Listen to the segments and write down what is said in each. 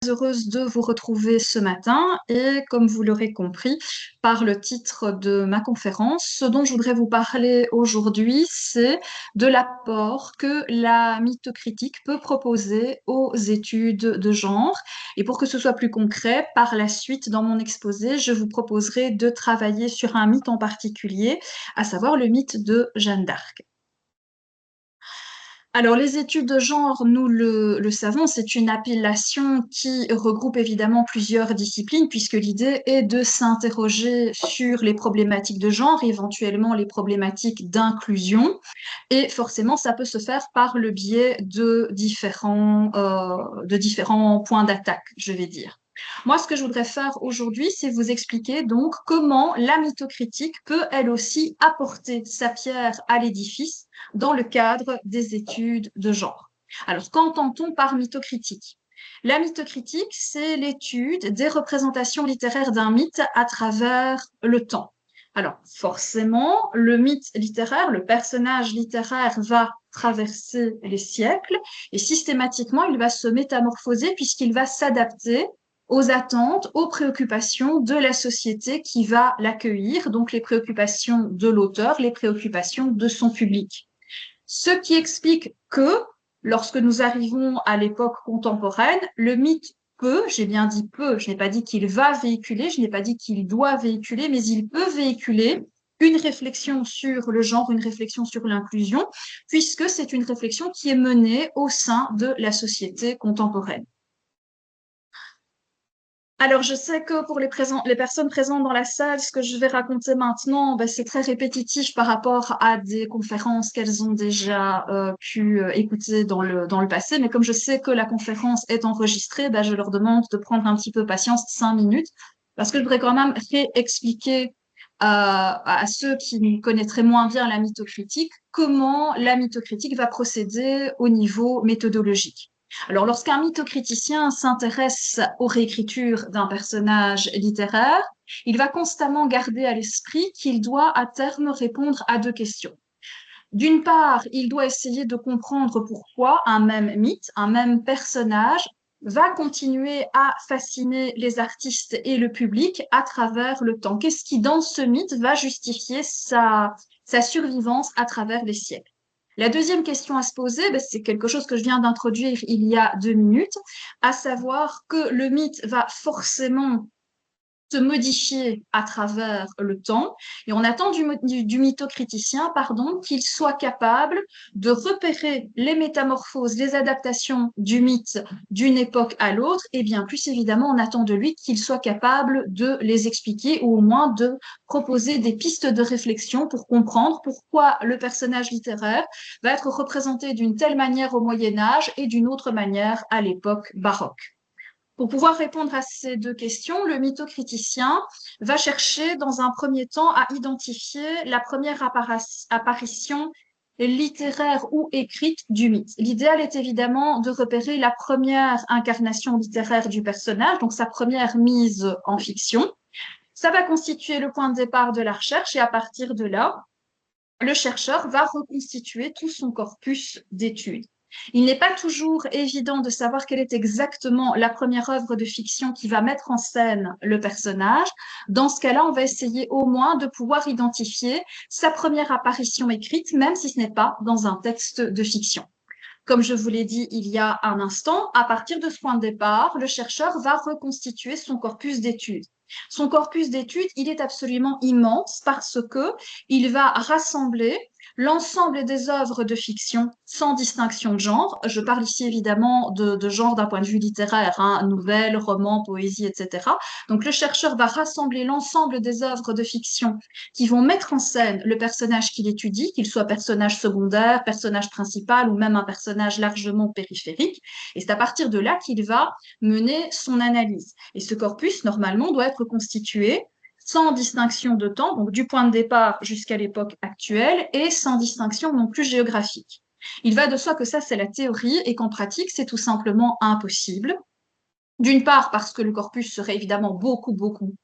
heureuse de vous retrouver ce matin et comme vous l'aurez compris par le titre de ma conférence, ce dont je voudrais vous parler aujourd'hui, c'est de l'apport que la mythocritique peut proposer aux études de genre. Et pour que ce soit plus concret, par la suite, dans mon exposé, je vous proposerai de travailler sur un mythe en particulier, à savoir le mythe de Jeanne d'Arc. Alors, les études de genre, nous le savons, c'est une appellation qui regroupe évidemment plusieurs disciplines, puisque l'idée est de s'interroger sur les problématiques de genre, éventuellement les problématiques d'inclusion, et forcément, ça peut se faire par le biais de différents points d'attaque, je vais dire. Moi, ce que je voudrais faire aujourd'hui, c'est vous expliquer donc comment la mythocritique peut elle aussi apporter sa pierre à l'édifice dans le cadre des études de genre. Alors, qu'entend-on par mythocritique? La mythocritique, c'est l'étude des représentations littéraires d'un mythe à travers le temps. Alors, forcément, le mythe littéraire, le personnage littéraire va traverser les siècles et systématiquement, il va se métamorphoser puisqu'il va s'adapter aux attentes, aux préoccupations de la société qui va l'accueillir, donc les préoccupations de l'auteur, les préoccupations de son public. Ce qui explique que, lorsque nous arrivons à l'époque contemporaine, le mythe peut, j'ai bien dit peut, je n'ai pas dit qu'il va véhiculer, je n'ai pas dit qu'il doit véhiculer, mais il peut véhiculer une réflexion sur le genre, une réflexion sur l'inclusion, puisque c'est une réflexion qui est menée au sein de la contemporaine. Alors, je sais que pour les personnes présentes dans la salle, ce que je vais raconter maintenant, ben, c'est très répétitif par rapport à des conférences qu'elles ont déjà pu écouter dans le passé. Mais comme je sais que la conférence est enregistrée, ben, je leur demande de prendre un petit peu patience, 5 minutes, parce que je voudrais quand même réexpliquer à ceux qui connaîtraient moins bien la mythocritique, comment la mythocritique va procéder au niveau méthodologique. Alors, lorsqu'un mythocriticien s'intéresse aux réécritures d'un personnage littéraire, il va constamment garder à l'esprit qu'il doit à terme répondre à deux questions. D'une part, il doit essayer de comprendre pourquoi un même mythe, un même personnage va continuer à fasciner les artistes et le public à travers le temps. Qu'est-ce qui, dans ce mythe, va justifier sa survivance à travers les siècles? La deuxième question à se poser, ben, c'est quelque chose que je viens d'introduire il y a 2 minutes, à savoir que le mythe va forcément se modifier à travers le temps. Et on attend du mythocriticien, pardon, qu'il soit capable de repérer les métamorphoses, les adaptations du mythe d'une époque à l'autre. Et bien plus évidemment, on attend de lui qu'il soit capable de les expliquer ou au moins de proposer des pistes de réflexion pour comprendre pourquoi le personnage littéraire va être représenté d'une telle manière au Moyen Âge et d'une autre manière à l'époque baroque. Pour pouvoir répondre à ces deux questions, le mythocriticien va chercher dans un premier temps à identifier la première apparition littéraire ou écrite du mythe. L'idéal est évidemment de repérer la première incarnation littéraire du personnage, donc sa première mise en fiction. Ça va constituer le point de départ de la recherche et à partir de là, le chercheur va reconstituer tout son corpus d'études. Il n'est pas toujours évident de savoir quelle est exactement la première œuvre de fiction qui va mettre en scène le personnage. Dans ce cas-là, on va essayer au moins de pouvoir identifier sa première apparition écrite, même si ce n'est pas dans un texte de fiction. Comme je vous l'ai dit il y a un instant, à partir de ce point de départ, le chercheur va reconstituer son corpus d'études. Son corpus d'études, il est absolument immense parce que il va rassembler l'ensemble des œuvres de fiction sans distinction de genre. Je parle ici évidemment de genre d'un point de vue littéraire, hein, nouvelles, romans, poésie, etc. Donc le chercheur va rassembler l'ensemble des œuvres de fiction qui vont mettre en scène le personnage qu'il étudie, qu'il soit personnage secondaire, personnage principal ou même un personnage largement périphérique. Et c'est à partir de là qu'il va mener son analyse. Et ce corpus, normalement, doit être constitué sans distinction de temps, donc du point de départ jusqu'à l'époque actuelle, et sans distinction non plus géographique. Il va de soi que ça, c'est la théorie, et qu'en pratique, c'est tout simplement impossible. D'une part, parce que le corpus serait évidemment beaucoup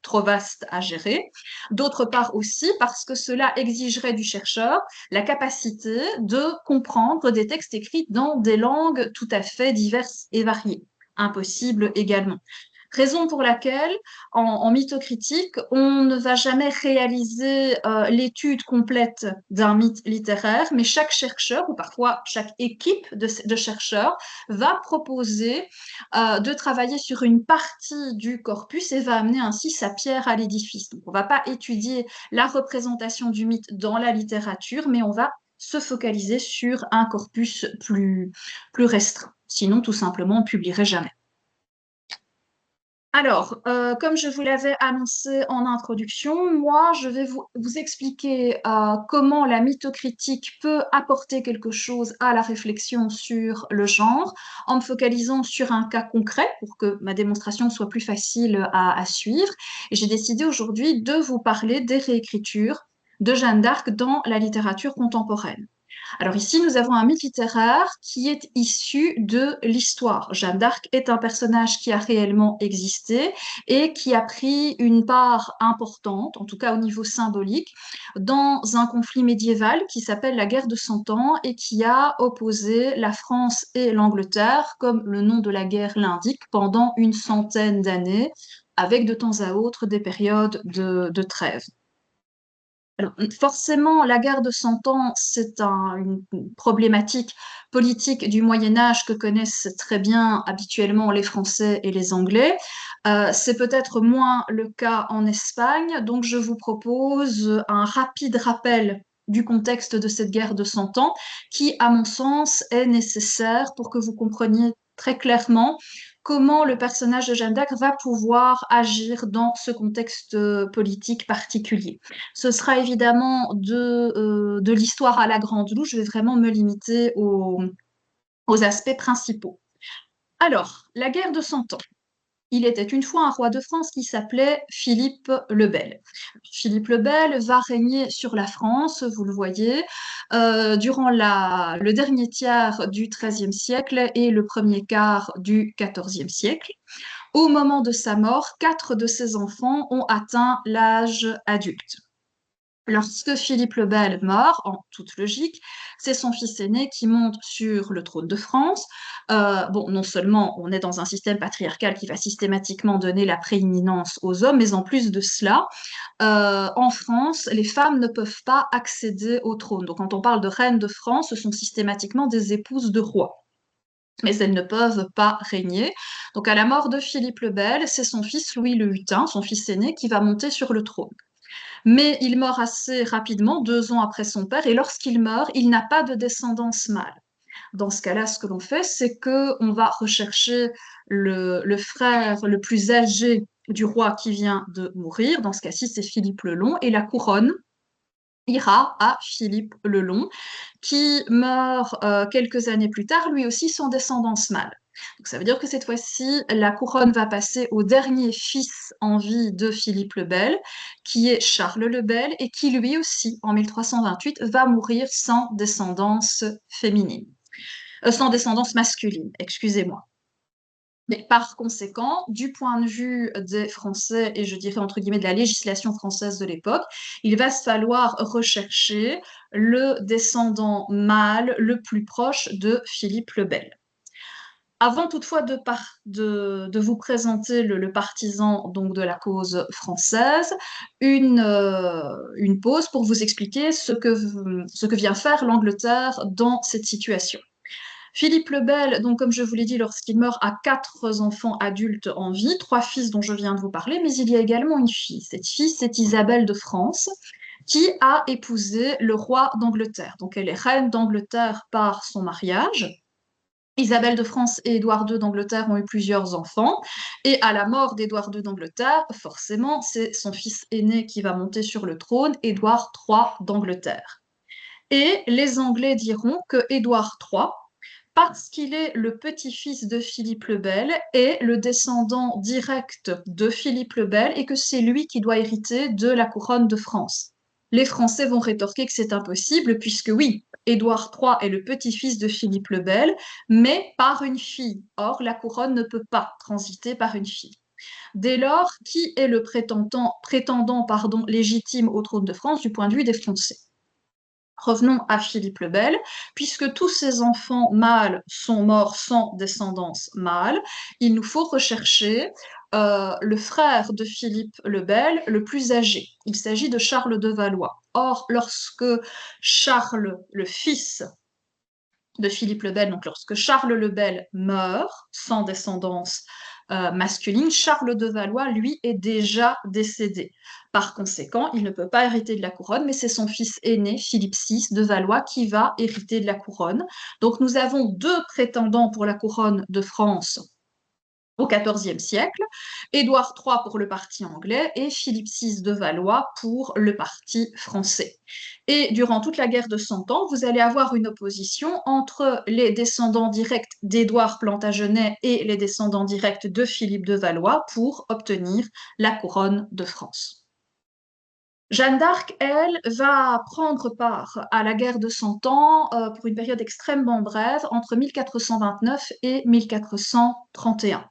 trop vaste à gérer. D'autre part aussi, parce que cela exigerait du chercheur la capacité de comprendre des textes écrits dans des langues tout à fait diverses et variées. impossible également. Raison pour laquelle, en mythocritique, on ne va jamais réaliser l'étude complète d'un mythe littéraire, mais chaque chercheur, ou parfois chaque équipe de chercheurs, va proposer de travailler sur une partie du corpus et va amener ainsi sa pierre à l'édifice. Donc, on ne va pas étudier la représentation du mythe dans la littérature, mais on va se focaliser sur un corpus plus restreint. Sinon, tout simplement, on ne publierait jamais. Alors, comme je vous l'avais annoncé en introduction, moi, je vais vous expliquer comment la mythocritique peut apporter quelque chose à la réflexion sur le genre, en me focalisant sur un cas concret pour que ma démonstration soit plus facile à suivre. Et j'ai décidé aujourd'hui de vous parler des réécritures de Jeanne d'Arc dans la littérature contemporaine. Alors ici, nous avons un mythe littéraire qui est issu de l'histoire. Jeanne d'Arc est un personnage qui a réellement existé et qui a pris une part importante, en tout cas au niveau symbolique, dans un conflit médiéval qui s'appelle la guerre de Cent Ans et qui a opposé la France et l'Angleterre, comme le nom de la guerre l'indique, pendant une centaine d'années, avec de temps à autre des périodes de trêve. Alors, forcément, la guerre de Cent Ans, c'est une problématique politique du Moyen Âge que connaissent très bien habituellement les Français et les Anglais. C'est peut-être moins le cas en Espagne, donc je vous propose un rapide rappel du contexte de cette guerre de Cent Ans, qui, à mon sens, est nécessaire pour que vous compreniez très clairement comment le personnage de Jeanne d'Arc va pouvoir agir dans ce contexte politique particulier. Ce sera évidemment de l'histoire à la grande louche. Je vais vraiment me limiter aux aspects principaux. Alors, la guerre de Cent Ans. Il était une fois un roi de France qui s'appelait Philippe le Bel. Philippe le Bel va régner sur la France, vous le voyez, durant le dernier tiers du XIIIe siècle et le premier quart du XIVe siècle. Au moment de sa mort, 4 de ses enfants ont atteint l'âge adulte. Lorsque Philippe le Bel meurt, en toute logique, c'est son fils aîné qui monte sur le trône de France. Bon, non seulement on est dans un système patriarcal qui va systématiquement donner la prééminence aux hommes, mais en plus de cela, en France, les femmes ne peuvent pas accéder au trône. Donc quand on parle de reine de France, ce sont systématiquement des épouses de rois. Mais elles ne peuvent pas régner. Donc à la mort de Philippe le Bel, c'est son fils Louis le Hutin, son fils aîné, qui va monter sur le trône. Mais il meurt assez rapidement, 2 ans après son père, et lorsqu'il meurt, il n'a pas de descendance mâle. Dans ce cas-là, ce que l'on fait, c'est qu'on va rechercher le frère le plus âgé du roi qui vient de mourir. Dans ce cas-ci, c'est Philippe le Long, et la couronne ira à Philippe le Long, qui meurt quelques années plus tard, lui aussi sans descendance mâle. Donc ça veut dire que cette fois-ci, la couronne va passer au dernier fils en vie de Philippe le Bel, qui est Charles le Bel, et qui lui aussi, en 1328, va mourir sans descendance féminine, sans descendance masculine, excusez-moi. Mais par conséquent, du point de vue des Français, et je dirais entre guillemets de la législation française de l'époque, il va se falloir rechercher le descendant mâle le plus proche de Philippe le Bel. Avant toutefois de vous présenter le partisan donc de la cause française, une pause pour vous expliquer ce que vient faire l'Angleterre dans cette situation. Philippe le Bel, donc comme je vous l'ai dit, lorsqu'il meurt, a 4 enfants adultes en vie, 3 fils dont je viens de vous parler, mais il y a également une fille. Cette fille, c'est Isabelle de France, qui a épousé le roi d'Angleterre. Donc elle est reine d'Angleterre par son mariage. Isabelle de France et Édouard II d'Angleterre ont eu plusieurs enfants, et à la mort d'Édouard II d'Angleterre, forcément, c'est son fils aîné qui va monter sur le trône, Édouard III d'Angleterre. Et les Anglais diront que Édouard III, parce qu'il est le petit-fils de Philippe le Bel, est le descendant direct de Philippe le Bel et que c'est lui qui doit hériter de la couronne de France. Les Français vont rétorquer que c'est impossible puisque oui, Édouard III est le petit-fils de Philippe le Bel, mais par une fille. Or, la couronne ne peut pas transiter par une fille. Dès lors, qui est le prétendant légitime au trône de France du point de vue des Français? Revenons à Philippe le Bel, puisque tous ses enfants mâles sont morts sans descendance mâle, il nous faut rechercher le frère de Philippe le Bel, le plus âgé. Il s'agit de Charles de Valois. Or, lorsque Charles, le fils de Philippe le Bel, donc lorsque Charles le Bel meurt sans descendance masculine, Charles de Valois, lui, est déjà décédé. Par conséquent, il ne peut pas hériter de la couronne, mais c'est son fils aîné, Philippe VI de Valois, qui va hériter de la couronne. Donc nous avons deux prétendants pour la couronne de France au XIVe siècle, Édouard III pour le parti anglais et Philippe VI de Valois pour le parti français. Et durant toute la guerre de Cent Ans, vous allez avoir une opposition entre les descendants directs d'Édouard Plantagenet et les descendants directs de Philippe de Valois pour obtenir la couronne de France. Jeanne d'Arc, elle, va prendre part à la guerre de Cent Ans pour une période extrêmement brève, entre 1429 et 1431.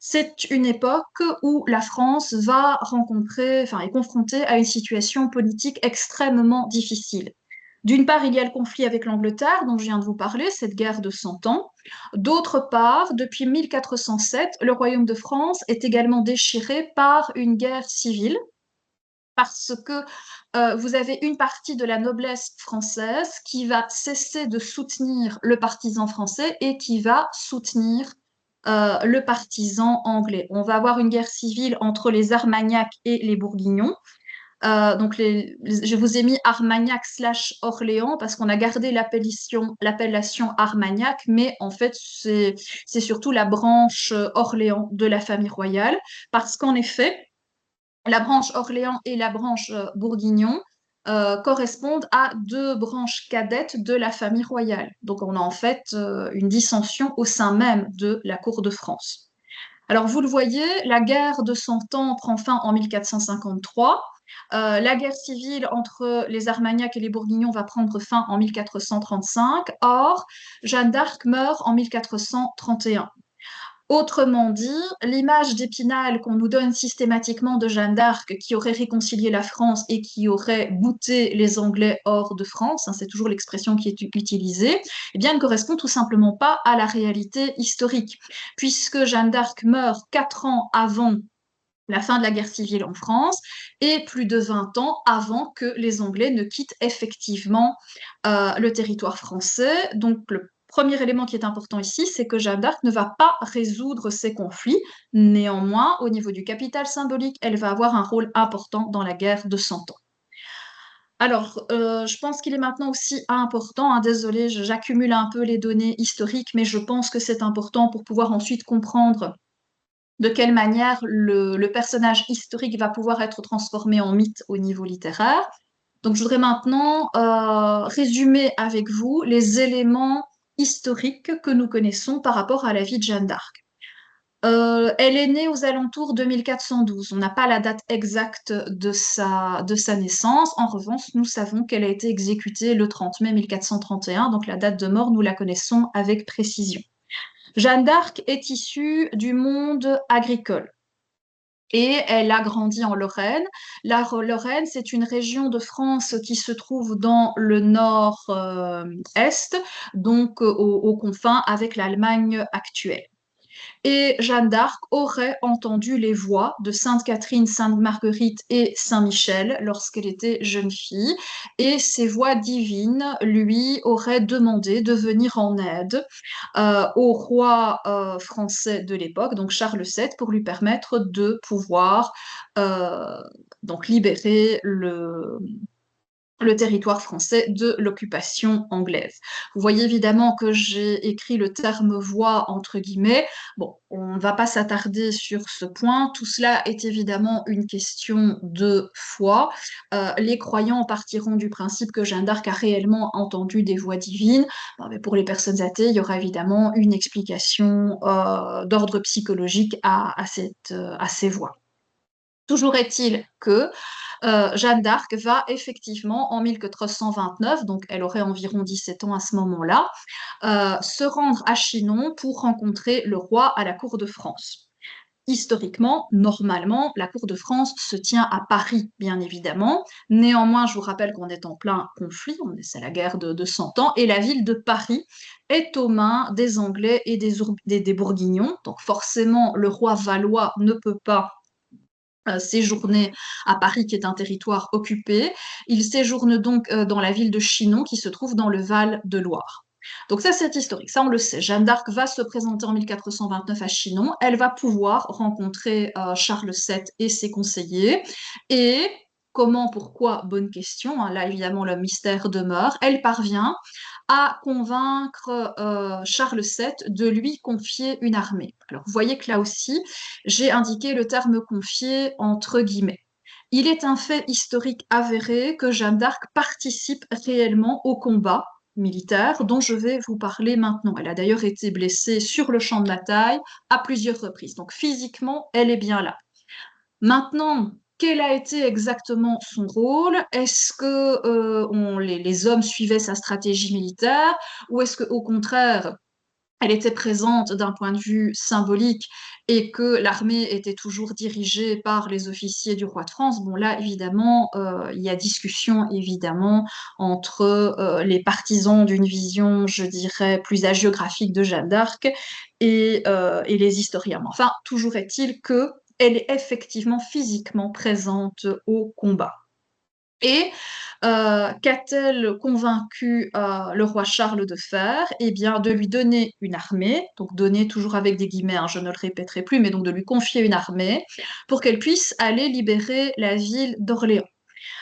C'est une époque où la France va rencontrer, enfin, est confrontée à une situation politique extrêmement difficile. D'une part, il y a le conflit avec l'Angleterre, dont je viens de vous parler, cette guerre de Cent Ans. D'autre part, depuis 1407, le royaume de France est également déchiré par une guerre civile, parce que vous avez une partie de la noblesse française qui va cesser de soutenir le partisan français et qui va soutenir le partisan anglais. On va avoir une guerre civile entre les Armagnacs et les Bourguignons. Donc je vous ai mis Armagnac/Orléans parce qu'on a gardé l'appellation Armagnac, mais en fait c'est surtout la branche Orléans de la famille royale, parce qu'en effet, la branche Orléans et la branche Bourguignon correspondent à deux branches cadettes de la famille royale. Donc on a en fait une dissension au sein même de la cour de France. Alors vous le voyez, la guerre de Cent Ans prend fin en 1453. La guerre civile entre les Armagnacs et les Bourguignons va prendre fin en 1435. Or, Jeanne d'Arc meurt en 1431. Autrement dit, l'image d'Épinal qu'on nous donne systématiquement de Jeanne d'Arc qui aurait réconcilié la France et qui aurait bouté les Anglais hors de France, hein, c'est toujours l'expression qui est utilisée, eh bien, ne correspond tout simplement pas à la réalité historique, puisque Jeanne d'Arc meurt 4 ans avant la fin de la guerre civile en France et plus de 20 ans avant que les Anglais ne quittent effectivement le territoire français. Donc le premier élément qui est important ici, c'est que Jeanne d'Arc ne va pas résoudre ces conflits. Néanmoins, au niveau du capital symbolique, elle va avoir un rôle important dans la guerre de Cent Ans. Alors, je pense qu'il est maintenant aussi important, hein, désolé, j'accumule un peu les données historiques, mais je pense que c'est important pour pouvoir ensuite comprendre de quelle manière le personnage historique va pouvoir être transformé en mythe au niveau littéraire. Donc, je voudrais maintenant résumer avec vous les éléments historiques que nous connaissons par rapport à la vie de Jeanne d'Arc. Elle est née aux alentours de 1412. On n'a pas la date exacte de sa naissance. En revanche, nous savons qu'elle a été exécutée le 30 mai 1431, donc la date de mort, nous la connaissons avec précision. Jeanne d'Arc est issue du monde agricole et elle a grandi en Lorraine. La Lorraine, c'est une région de France qui se trouve dans le nord-est, donc aux confins avec l'Allemagne actuelle. Et Jeanne d'Arc aurait entendu les voix de Sainte Catherine, Sainte Marguerite et Saint Michel lorsqu'elle était jeune fille, et ces voix divines lui auraient demandé de venir en aide au roi français de l'époque, donc Charles VII, pour lui permettre de pouvoir donc libérer le territoire français de l'occupation anglaise. Vous voyez évidemment que j'ai écrit le terme voix entre guillemets. Bon, on ne va pas s'attarder sur ce point. Tout cela est évidemment une question de foi. Les croyants partiront du principe que Jeanne d'Arc a réellement entendu des voix divines. Bon, mais pour les personnes athées, il y aura évidemment une explication d'ordre psychologique à ces voix. Toujours est-il que Jeanne d'Arc va effectivement, en 1429, donc elle aurait environ 17 ans à ce moment-là, se rendre à Chinon pour rencontrer le roi à la cour de France. Historiquement, normalement, la cour de France se tient à Paris, bien évidemment. Néanmoins, je vous rappelle qu'on est en plein conflit, c'est la guerre de 100 ans, et la ville de Paris est aux mains des Anglais et des Bourguignons. Donc forcément, le roi valois ne peut pas séjourner à Paris, qui est un territoire occupé. Il séjourne donc dans la ville de Chinon, qui se trouve dans le Val de Loire. Donc ça, c'est historique, ça on le sait. Jeanne d'Arc va se présenter en 1429 à Chinon, elle va pouvoir rencontrer Charles VII et ses conseillers, et comment, pourquoi, bonne question, hein, là évidemment le mystère demeure, elle parvient à convaincre Charles VII de lui confier une armée. Alors vous voyez que là aussi, j'ai indiqué le terme confier entre guillemets. Il est un fait historique avéré que Jeanne d'Arc participe réellement au combat militaire dont je vais vous parler maintenant. Elle a d'ailleurs été blessée sur le champ de bataille à plusieurs reprises. Donc physiquement, elle est bien là. Maintenant, quel a été exactement son rôle? Est-ce que les hommes suivaient sa stratégie militaire ou est-ce qu'au contraire, elle était présente d'un point de vue symbolique et que l'armée était toujours dirigée par les officiers du roi de France? Bon, là, évidemment, il y a discussion, évidemment, entre les partisans d'une vision, je dirais, plus hagiographique de Jeanne d'Arc et les historiens. Mais enfin, toujours est-il que elle est effectivement physiquement présente au combat. Et qu'a-t-elle convaincu le roi Charles de faire? Eh bien, de lui donner une armée, donc donner toujours avec des guillemets, hein, je ne le répéterai plus, mais donc de lui confier une armée pour qu'elle puisse aller libérer la ville d'Orléans.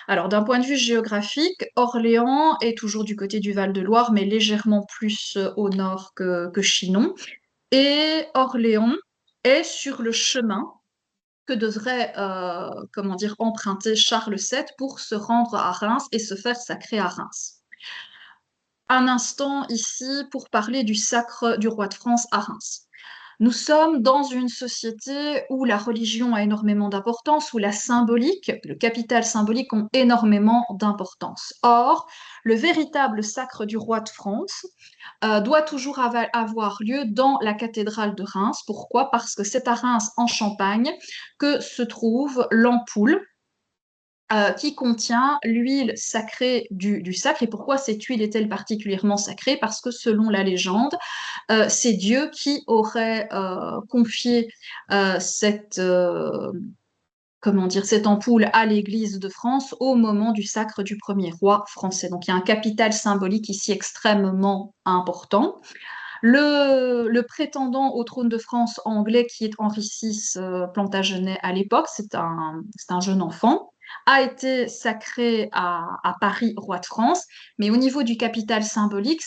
Alors, d'un point de vue géographique, Orléans est toujours du côté du Val-de-Loire, mais légèrement plus au nord que Chinon. Et Orléans est sur le chemin que devrait comment dire, emprunter Charles VII pour se rendre à Reims et se faire sacrer à Reims. Un instant ici pour parler du sacre du roi de France à Reims. Nous sommes dans une société où la religion a énormément d'importance, où la symbolique, le capital symbolique ont énormément d'importance. Or, le véritable sacre du roi de France doit toujours avoir lieu dans la cathédrale de Reims. Pourquoi? Parce que c'est à Reims, en Champagne, que se trouve l'ampoule qui contient l'huile sacrée du sacre. Et pourquoi cette huile est-elle particulièrement sacrée? Parce que selon la légende, c'est Dieu qui aurait confié cette, comment dire, cette ampoule à l'Église de France au moment du sacre du premier roi français. Donc il y a un capital symbolique ici extrêmement important. Le prétendant au trône de France anglais, qui est Henri VI Plantagenet à l'époque, c'est un jeune enfant, a été sacré à Paris, roi de France, mais au niveau du capital symbolique,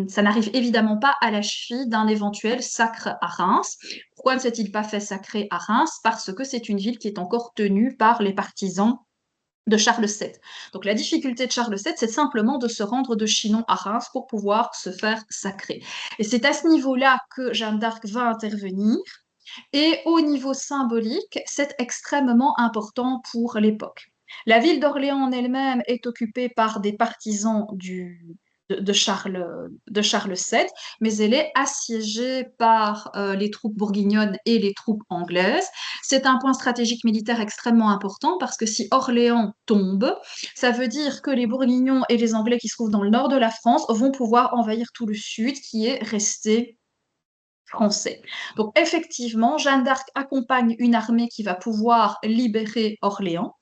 ça n'arrive évidemment pas à la cheville d'un éventuel sacre à Reims. Pourquoi ne s'est-il pas fait sacrer à Reims? Parce que c'est une ville qui est encore tenue par les partisans de Charles VII. Donc la difficulté de Charles VII, c'est simplement de se rendre de Chinon à Reims pour pouvoir se faire sacrer. Et c'est à ce niveau-là que Jeanne d'Arc va intervenir. Et au niveau symbolique, c'est extrêmement important pour l'époque. La ville d'Orléans en elle-même est occupée par des partisans de Charles VII, mais elle est assiégée par les troupes bourguignonnes et les troupes anglaises. C'est un point stratégique militaire extrêmement important parce que si Orléans tombe, ça veut dire que les Bourguignons et les Anglais qui se trouvent dans le nord de la France vont pouvoir envahir tout le sud qui est resté français. Donc effectivement, Jeanne d'Arc accompagne une armée qui va pouvoir libérer Orléans.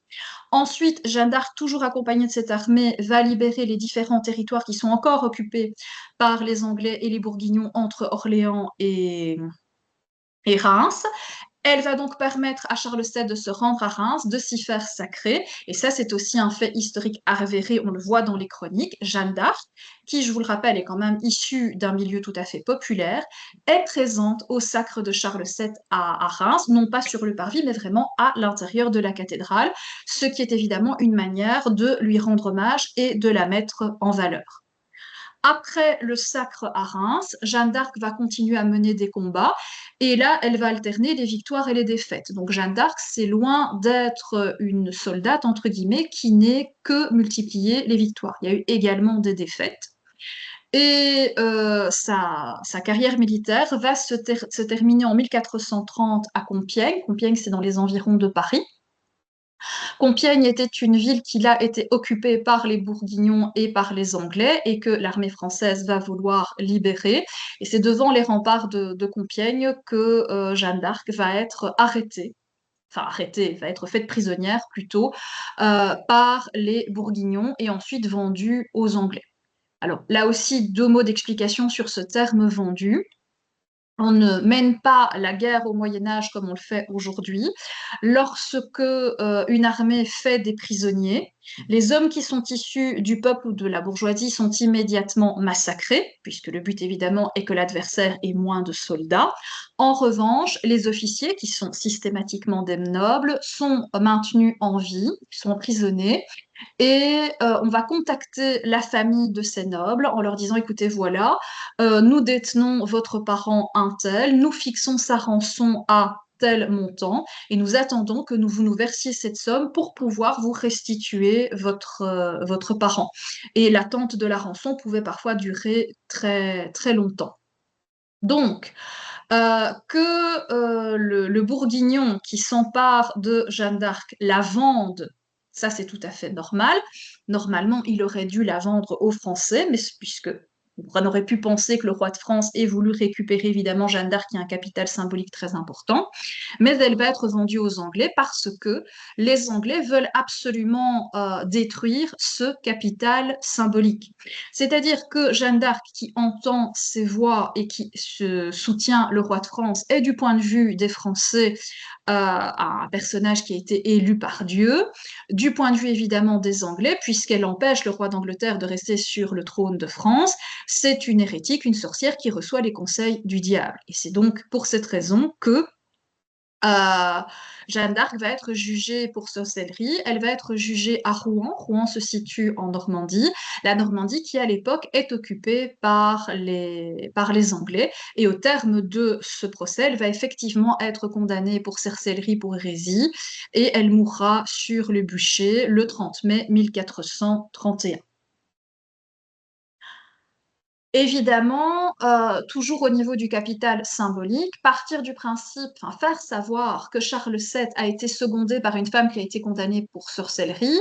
Ensuite, Jeanne d'Arc, toujours accompagnée de cette armée, va libérer les différents territoires qui sont encore occupés par les Anglais et les Bourguignons entre Orléans et Reims. Elle va donc permettre à Charles VII de se rendre à Reims, de s'y faire sacrer. Et ça, c'est aussi un fait historique avéré, on le voit dans les chroniques. Jeanne d'Arc, qui, je vous le rappelle, est quand même issue d'un milieu tout à fait populaire, est présente au sacre de Charles VII à Reims, non pas sur le parvis, mais vraiment à l'intérieur de la cathédrale, ce qui est évidemment une manière de lui rendre hommage et de la mettre en valeur. Après le sacre à Reims, Jeanne d'Arc va continuer à mener des combats et là, elle va alterner les victoires et les défaites. Donc Jeanne d'Arc, c'est loin d'être une soldate, entre guillemets, qui n'est que multiplier les victoires. Il y a eu également des défaites. Et sa carrière militaire va se terminer en 1430 à Compiègne. Compiègne, c'est dans les environs de Paris. Compiègne était une ville qui a été occupée par les Bourguignons et par les Anglais et que l'armée française va vouloir libérer. Et c'est devant les remparts de Compiègne que Jeanne d'Arc va être arrêtée. Enfin, arrêtée, va être faite prisonnière plutôt par les Bourguignons et ensuite vendue aux Anglais. Alors là aussi, deux mots d'explication sur ce terme vendu. On ne mène pas la guerre au Moyen Âge comme on le fait aujourd'hui. Lorsque une armée fait des prisonniers, les hommes qui sont issus du peuple ou de la bourgeoisie sont immédiatement massacrés, puisque le but évidemment est que l'adversaire ait moins de soldats. En revanche, les officiers, qui sont systématiquement des nobles, sont maintenus en vie, sont emprisonnés, et on va contacter la famille de ces nobles en leur disant, écoutez, voilà, nous détenons votre parent un tel, nous fixons sa rançon à tel montant et nous attendons que vous nous versiez cette somme pour pouvoir vous restituer votre parent. Et l'attente de la rançon pouvait parfois durer très, très longtemps. Donc, que le Bourguignon qui s'empare de Jeanne d'Arc la vende, ça c'est tout à fait normal. Normalement, il aurait dû la vendre aux Français, mais puisque on aurait pu penser que le roi de France ait voulu récupérer évidemment Jeanne d'Arc, qui a un capital symbolique très important, mais elle va être vendue aux Anglais parce que les Anglais veulent absolument détruire ce capital symbolique. C'est-à-dire que Jeanne d'Arc, qui entend ses voix et qui soutient le roi de France, est du point de vue des Français un personnage qui a été élu par Dieu, du point de vue évidemment des Anglais, puisqu'elle empêche le roi d'Angleterre de rester sur le trône de France, c'est une hérétique, une sorcière qui reçoit les conseils du diable. Et c'est donc pour cette raison que euh, Jeanne d'Arc va être jugée pour sorcellerie. Elle va être jugée à Rouen. Rouen se situe en Normandie. La Normandie qui, à l'époque, est occupée par les Anglais. Et au terme de ce procès, elle va effectivement être condamnée pour sorcellerie, pour hérésie. Et elle mourra sur le bûcher le 30 mai 1431. Évidemment, toujours au niveau du capital symbolique, partir du principe, enfin, faire savoir que Charles VII a été secondé par une femme qui a été condamnée pour sorcellerie,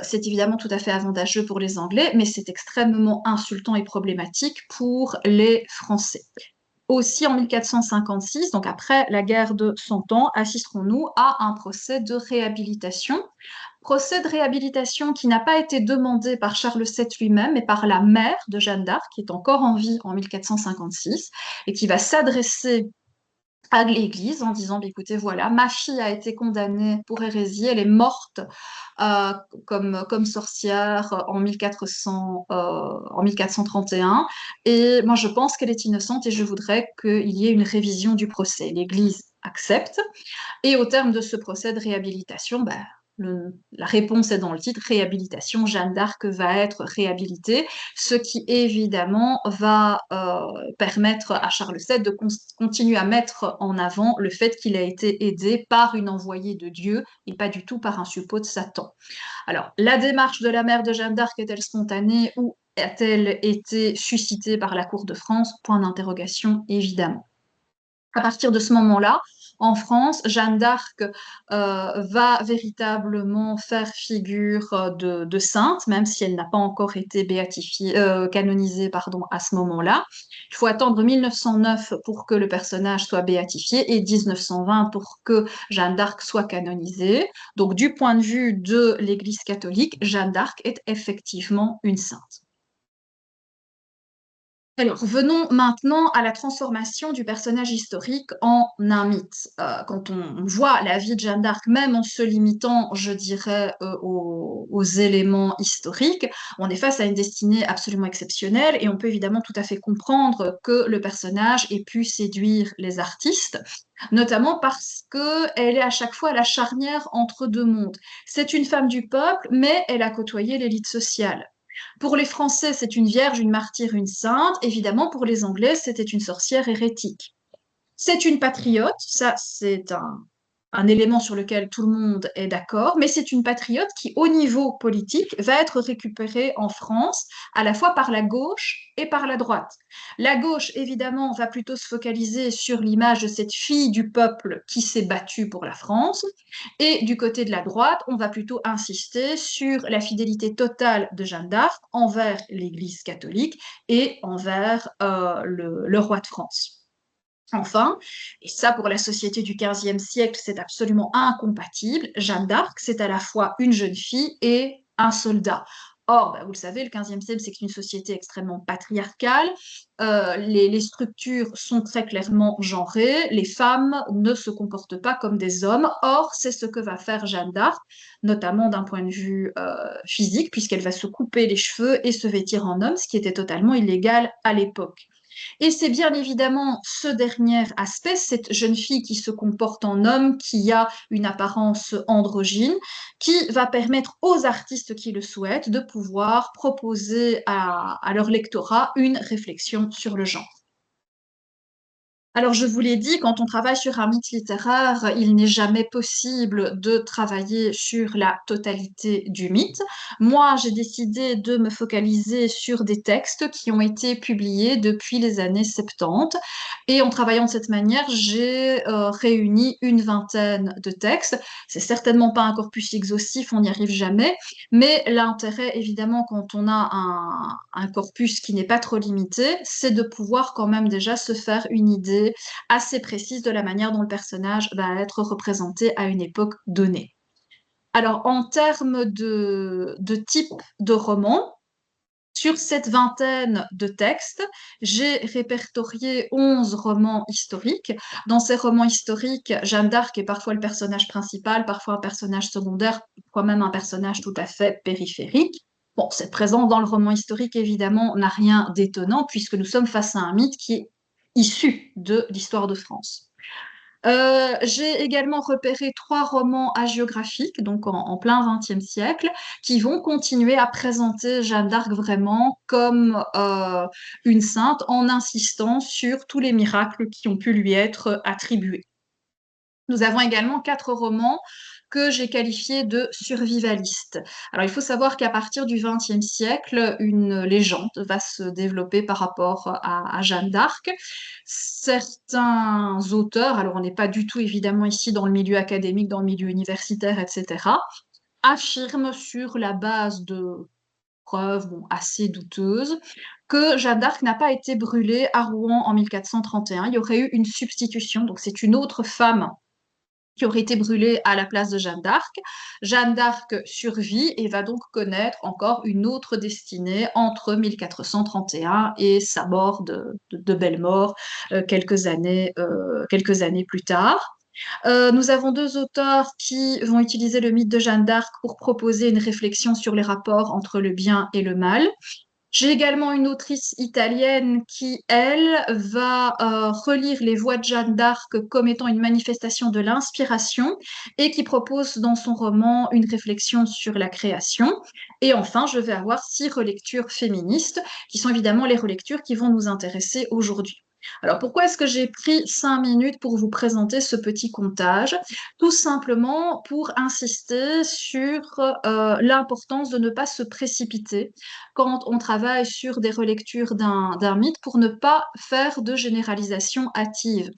c'est évidemment tout à fait avantageux pour les Anglais, mais c'est extrêmement insultant et problématique pour les Français. Aussi en 1456, donc après la guerre de Cent Ans, assisterons-nous à un procès de réhabilitation. Procès de réhabilitation qui n'a pas été demandé par Charles VII lui-même, mais par la mère de Jeanne d'Arc, qui est encore en vie en 1456, et qui va s'adresser à l'Église en disant, bah, écoutez, voilà, ma fille a été condamnée pour hérésie, elle est morte euh, comme sorcière en 1431, et moi je pense qu'elle est innocente et je voudrais qu'il y ait une révision du procès. L'Église accepte, et au terme de ce procès de réhabilitation, bah, la réponse est dans le titre, réhabilitation, Jeanne d'Arc va être réhabilitée, ce qui évidemment va permettre à Charles VII de continuer à mettre en avant le fait qu'il a été aidé par une envoyée de Dieu et pas du tout par un suppôt de Satan. Alors, la démarche de la mère de Jeanne d'Arc est-elle spontanée ou a-t-elle été suscitée par la cour de France? Point d'interrogation, évidemment. À partir de ce moment-là, en France, Jeanne d'Arc va véritablement faire figure de sainte, même si elle n'a pas encore été canonisée pardon, à ce moment-là. Il faut attendre 1909 pour que le personnage soit béatifié et 1920 pour que Jeanne d'Arc soit canonisée. Donc, du point de vue de l'Église catholique, Jeanne d'Arc est effectivement une sainte. Alors, venons maintenant à la transformation du personnage historique en un mythe. Quand on voit la vie de Jeanne d'Arc, même en se limitant, je dirais, aux éléments historiques, on est face à une destinée absolument exceptionnelle et on peut évidemment tout à fait comprendre que le personnage ait pu séduire les artistes, notamment parce qu'elle est à chaque fois à la charnière entre deux mondes. C'est une femme du peuple, mais elle a côtoyé l'élite sociale. Pour les Français, c'est une vierge, une martyre, une sainte. Évidemment, pour les Anglais, c'était une sorcière hérétique. C'est une patriote, ça c'est un élément sur lequel tout le monde est d'accord, mais c'est une patriote qui, au niveau politique, va être récupérée en France, à la fois par la gauche et par la droite. La gauche, évidemment, va plutôt se focaliser sur l'image de cette fille du peuple qui s'est battue pour la France, et du côté de la droite, on va plutôt insister sur la fidélité totale de Jeanne d'Arc envers l'Église catholique et envers le roi de France. Enfin, et ça pour la société du XVe siècle, c'est absolument incompatible, Jeanne d'Arc, c'est à la fois une jeune fille et un soldat. Or, bah, vous le savez, le XVe siècle, c'est une société extrêmement patriarcale. Les structures sont très clairement genrées. Les femmes ne se comportent pas comme des hommes. Or, c'est ce que va faire Jeanne d'Arc, notamment d'un point de vue physique, puisqu'elle va se couper les cheveux et se vêtir en homme, ce qui était totalement illégal à l'époque. Et c'est bien évidemment ce dernier aspect, cette jeune fille qui se comporte en homme, qui a une apparence androgyne, qui va permettre aux artistes qui le souhaitent de pouvoir proposer à leur lectorat une réflexion sur le genre. Alors, je vous l'ai dit, quand on travaille sur un mythe littéraire, il n'est jamais possible de travailler sur la totalité du mythe. Moi, j'ai décidé de me focaliser sur des textes qui ont été publiés depuis les années 70. Et en travaillant de cette manière, j'ai réuni une vingtaine de textes. C'est certainement pas un corpus exhaustif, on n'y arrive jamais. Mais l'intérêt, évidemment, quand on a un corpus qui n'est pas trop limité, c'est de pouvoir quand même déjà se faire une idée assez précise de la manière dont le personnage va être représenté à une époque donnée. Alors, en termes de type de roman, sur cette vingtaine de textes, j'ai répertorié 11 romans historiques. Dans ces romans historiques, Jeanne d'Arc est parfois le personnage principal, parfois un personnage secondaire, parfois même un personnage tout à fait périphérique. Bon, cette présence dans le roman historique, évidemment, n'a rien d'étonnant, puisque nous sommes face à un mythe qui est issu de l'histoire de France. J'ai également repéré 3 romans hagiographiques, donc en plein XXe siècle, qui vont continuer à présenter Jeanne d'Arc vraiment comme une sainte en insistant sur tous les miracles qui ont pu lui être attribués. Nous avons également 4 romans que j'ai qualifiés de survivalistes. Alors, il faut savoir qu'à partir du XXe siècle, une légende va se développer par rapport à Jeanne d'Arc. Certains auteurs, alors on n'est pas du tout évidemment ici dans le milieu académique, dans le milieu universitaire, etc., affirment sur la base de preuves assez douteuses que Jeanne d'Arc n'a pas été brûlée à Rouen en 1431. Il y aurait eu une substitution, donc c'est une autre femme qui aurait été brûlée à la place de Jeanne d'Arc. Jeanne d'Arc survit et va donc connaître encore une autre destinée entre 1431 et sa mort de belle mort quelques années plus tard. Nous avons 2 auteurs qui vont utiliser le mythe de Jeanne d'Arc pour proposer une réflexion sur les rapports entre le bien et le mal. J'ai également une autrice italienne qui, elle, va relire les voix de Jeanne d'Arc comme étant une manifestation de l'inspiration et qui propose dans son roman une réflexion sur la création. Et enfin, je vais avoir 6 relectures féministes, qui sont évidemment les relectures qui vont nous intéresser aujourd'hui. Alors, pourquoi est-ce que j'ai pris 5 minutes pour vous présenter ce petit comptage? Tout simplement pour insister sur l'importance de ne pas se précipiter quand on travaille sur des relectures d'un mythe pour ne pas faire de généralisation hâtive.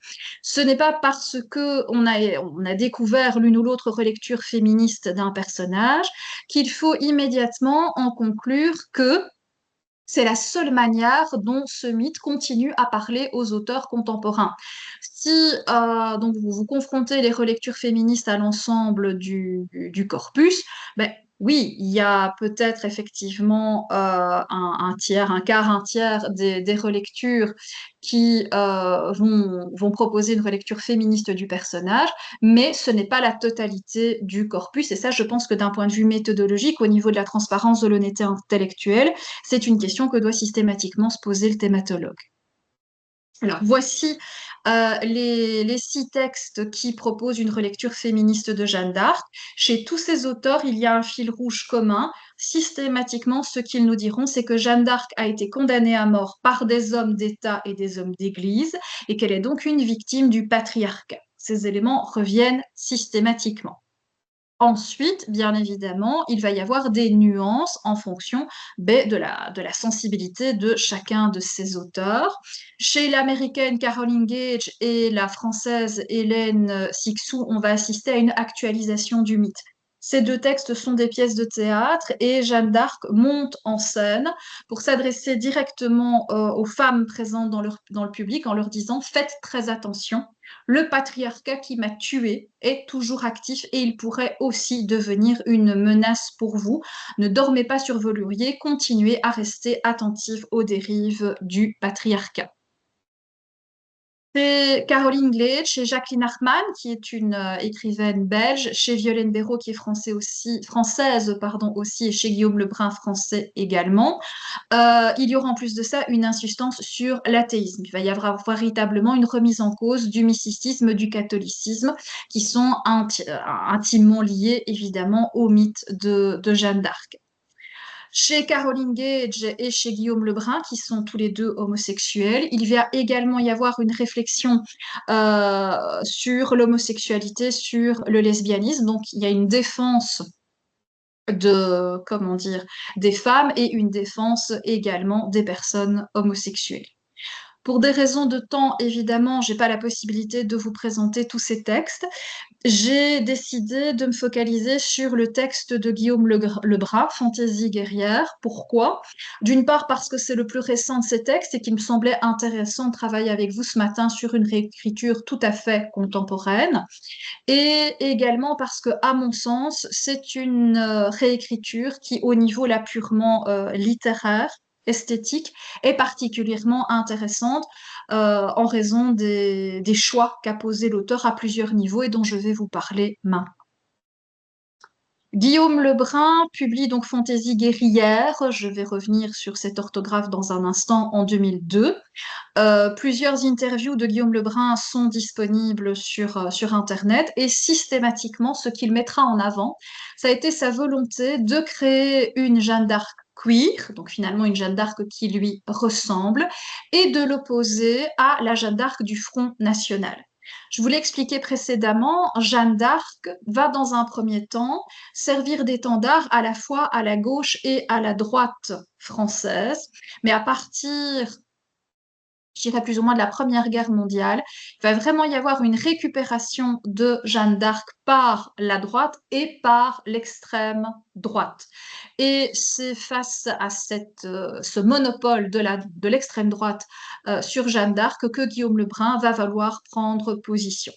Ce n'est pas parce que on a découvert l'une ou l'autre relecture féministe d'un personnage qu'il faut immédiatement en conclure que c'est la seule manière dont ce mythe continue à parler aux auteurs contemporains. Si donc vous confrontez les relectures féministes à l'ensemble du corpus, ben, oui, il y a peut-être effectivement un tiers, un quart, un tiers des relectures qui vont proposer une relecture féministe du personnage, mais ce n'est pas la totalité du corpus. Et ça, je pense que d'un point de vue méthodologique, au niveau de la transparence, de l'honnêteté intellectuelle, c'est une question que doit systématiquement se poser le thématologue. Alors, voici les 6 textes qui proposent une relecture féministe de Jeanne d'Arc. Chez tous ces auteurs, il y a un fil rouge commun. Systématiquement, ce qu'ils nous diront, c'est que Jeanne d'Arc a été condamnée à mort par des hommes d'État et des hommes d'Église, et qu'elle est donc une victime du patriarcat. Ces éléments reviennent systématiquement. Ensuite, bien évidemment, il va y avoir des nuances en fonction de la sensibilité de chacun de ces auteurs. Chez l'américaine Caroline Gage et la française Hélène Cixous, on va assister à une actualisation du mythe. Ces deux textes sont des pièces de théâtre et Jeanne d'Arc monte en scène pour s'adresser directement aux femmes présentes dans le public en leur disant: faites très attention, le patriarcat qui m'a tué est toujours actif et il pourrait aussi devenir une menace pour vous. Ne dormez pas sur vos lauriers, continuez à rester attentifs aux dérives du patriarcat. Chez Caroline Glade, chez Jacqueline Hartmann, qui est une écrivaine belge, chez Violaine Béraud, qui est française aussi, et chez Guillaume Lebrun, français également. Il y aura en plus de ça une insistance sur l'athéisme. Il va y avoir véritablement une remise en cause du mysticisme, du catholicisme, qui sont intimement liés évidemment au mythe de Jeanne d'Arc. Chez Caroline Gage et chez Guillaume Lebrun, qui sont tous les deux homosexuels, il va également y avoir une réflexion sur l'homosexualité, sur le lesbianisme. Donc, il y a une défense comment dire, des femmes et une défense également des personnes homosexuelles. Pour des raisons de temps, évidemment, j'ai pas la possibilité de vous présenter tous ces textes. J'ai décidé de me focaliser sur le texte de Guillaume Lebrun, Fantaisie guerrière. Pourquoi? D'une part parce que c'est le plus récent de ces textes et qu'il me semblait intéressant de travailler avec vous ce matin sur une réécriture tout à fait contemporaine. Et également parce que, à mon sens, c'est une réécriture qui, au niveau là purement littéraire, esthétique, est particulièrement intéressante en raison des choix qu'a posé l'auteur à plusieurs niveaux et dont je vais vous parler maintenant. Guillaume Lebrun publie donc Fantaisie guerrière. Je vais revenir sur cette orthographe dans un instant, en 2002. Plusieurs interviews de Guillaume Lebrun sont disponibles sur Internet et systématiquement, ce qu'il mettra en avant, ça a été sa volonté de créer une Jeanne d'Arc queer, donc finalement une Jeanne d'Arc qui lui ressemble, et de l'opposer à la Jeanne d'Arc du Front National. Je vous l'ai expliqué précédemment, Jeanne d'Arc va dans un premier temps servir d'étendard à la fois à la gauche et à la droite française, mais à partir, je dirais plus ou moins, de la Première Guerre mondiale, il va vraiment y avoir une récupération de Jeanne d'Arc par la droite et par l'extrême droite. Et c'est face à ce monopole de l'extrême droite sur Jeanne d'Arc que Guillaume Lebrun va vouloir prendre position.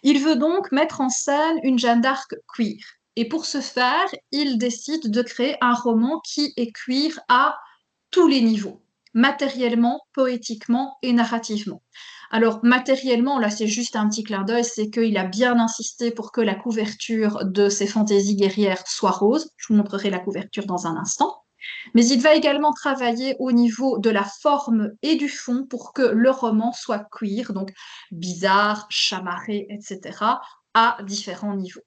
Il veut donc mettre en scène une Jeanne d'Arc queer. Et pour ce faire, il décide de créer un roman qui est queer à tous les niveaux, matériellement, poétiquement et narrativement. Alors, matériellement, là, c'est juste un petit clin d'œil, c'est qu'il a bien insisté pour que la couverture de ses fantaisies guerrières soit rose. Je vous montrerai la couverture dans un instant. Mais il va également travailler au niveau de la forme et du fond pour que le roman soit queer, donc bizarre, chamarré, etc., à différents niveaux.